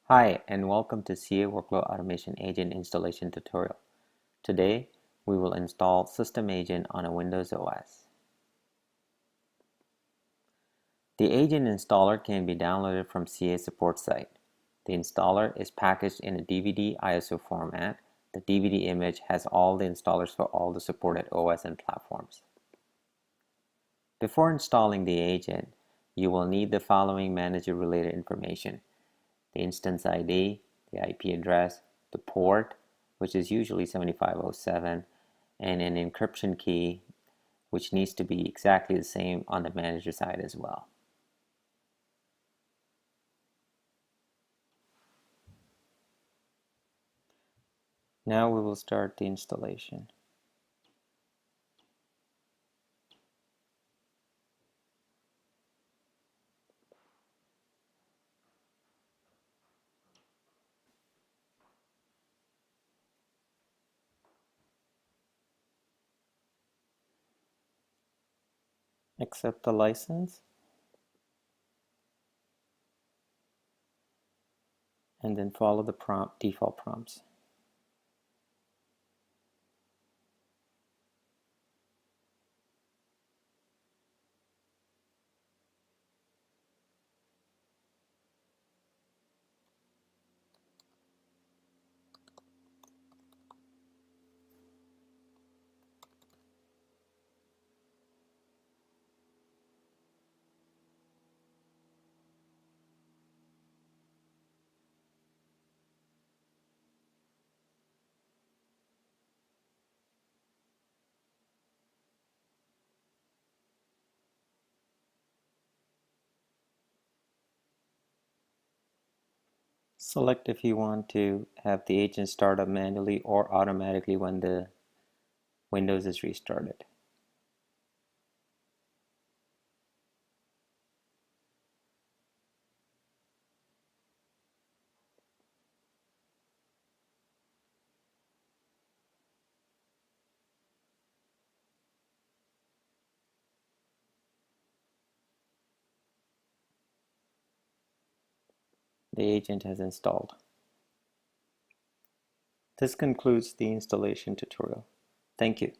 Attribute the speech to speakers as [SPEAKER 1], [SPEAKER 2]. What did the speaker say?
[SPEAKER 1] Hi, and welcome to CA Workflow Automation Agent Installation Tutorial. Today, we will install System Agent on a Windows OS. The Agent installer can be downloaded from CA support site. The installer is packaged in a DVD ISO format. The DVD image has all the installers for all the supported OS and platforms. Before installing the agent, you will need the following manager-related information: the instance ID, the IP address, the port, which is usually 7507, and an encryption key, which needs to be exactly the same on the manager side as well. Now we will start the installation. Accept the license, and then follow the default prompts. Select if you want to have the agent start up manually or automatically when the Windows is restarted. The agent has installed. This concludes the installation tutorial. Thank you.